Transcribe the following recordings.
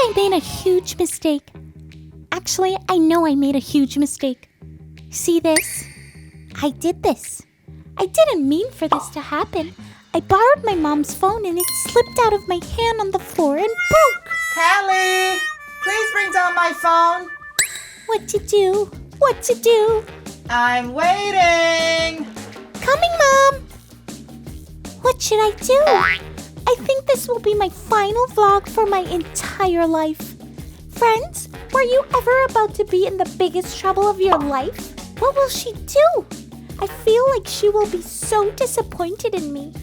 I made a huge mistake. Actually, I know I made a huge mistake. See this? I did this. I didn't mean for this to happen. I borrowed my mom's phone and it slipped out of my hand on the floor and broke. Callie, please bring down my phone. What to do? What to do? I'm waiting. Coming, Mom. What should I do? I think this will be my final vlog for my entire life. Friends, were you ever about to be in the biggest trouble of your life? What will she do? I feel like she will be so disappointed in me.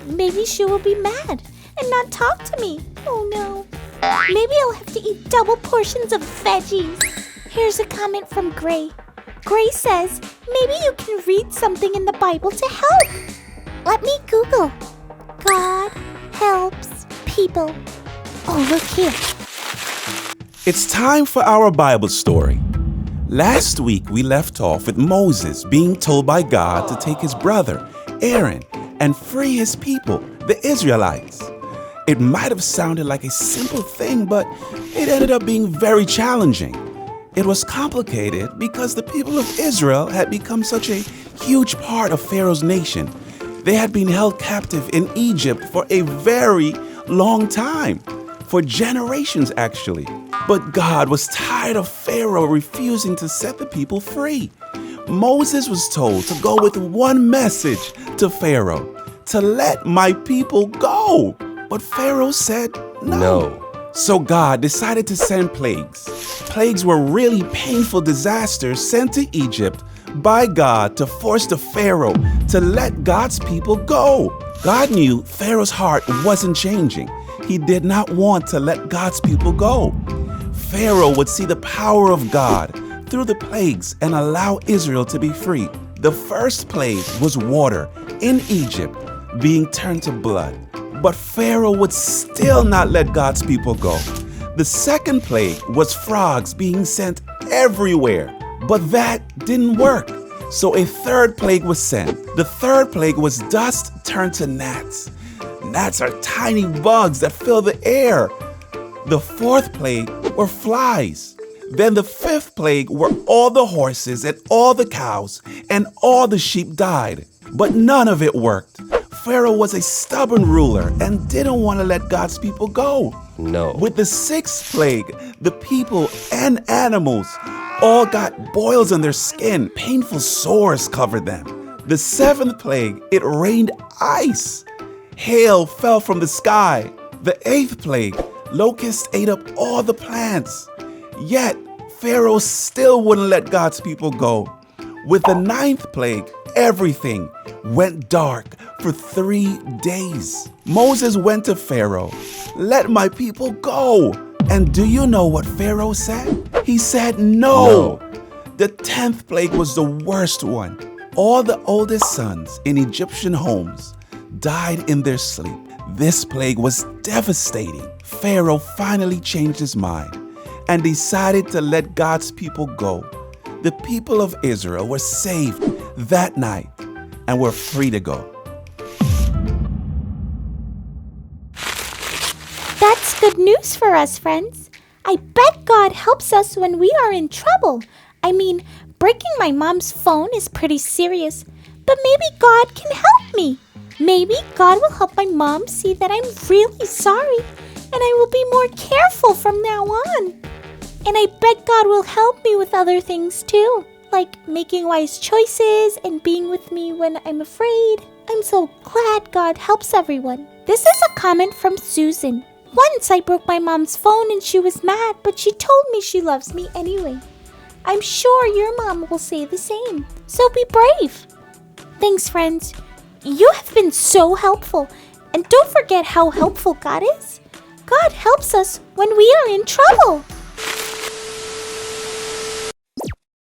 Maybe she will be mad and not talk to me. Oh no. Maybe I'll have to eat double portions of veggies. Here's a comment from Gray. Gray says, maybe you can read something in the Bible to help. Let me Google. God helps people. Oh, look here. It's time for our Bible story. Last week we left off with Moses being told by God to take his brother, Aaron, and free his people, the Israelites. It might have sounded like a simple thing, but it ended up being very challenging. It was complicated because the people of Israel had become such a huge part of Pharaoh's nation. They had been held captive in Egypt for a very long time, for generations actually. But God was tired of Pharaoh refusing to set the people free. Moses was told to go with one message to Pharaoh, to let my people go. But Pharaoh said no. So God decided to send plagues. Plagues were really painful disasters sent to Egypt by God to force the Pharaoh to let God's people go. God knew Pharaoh's heart wasn't changing. He did not want to let God's people go. Pharaoh would see the power of God through the plagues and allow Israel to be free. The first plague was water in Egypt being turned to blood. But Pharaoh would still not let God's people go. The second plague was frogs being sent everywhere. But that didn't work. So a third plague was sent. The third plague was dust turned to gnats. Gnats are tiny bugs that fill the air. The fourth plague were flies. Then the fifth plague were all the horses and all the cows and all the sheep died. But none of it worked. Pharaoh was a stubborn ruler and didn't want to let God's people go. With the sixth plague, the people and animals all got boils on their skin. Painful sores covered them. The seventh plague, it rained ice. Hail fell from the sky. The eighth plague, locusts ate up all the plants. Yet, Pharaoh still wouldn't let God's people go. With the ninth plague, everything went dark for 3 days. Moses went to Pharaoh, "Let my people go." And do you know what Pharaoh said? He said no. The 10th plague was the worst one. All the oldest sons in Egyptian homes died in their sleep. This plague was devastating. Pharaoh finally changed his mind and decided to let God's people go. The people of Israel were saved that night and were free to go. That's good news for us, friends. I bet God helps us when we are in trouble. I mean, breaking my mom's phone is pretty serious, but maybe God can help me. Maybe God will help my mom see that I'm really sorry and I will be more careful from now on. And I bet God will help me with other things too, like making wise choices and being with me when I'm afraid. I'm so glad God helps everyone. This is a comment from Susan. Once I broke my mom's phone and she was mad, but she told me she loves me anyway. I'm sure your mom will say the same. So be brave. Thanks, friends. You have been so helpful. And don't forget how helpful God is. God helps us when we are in trouble.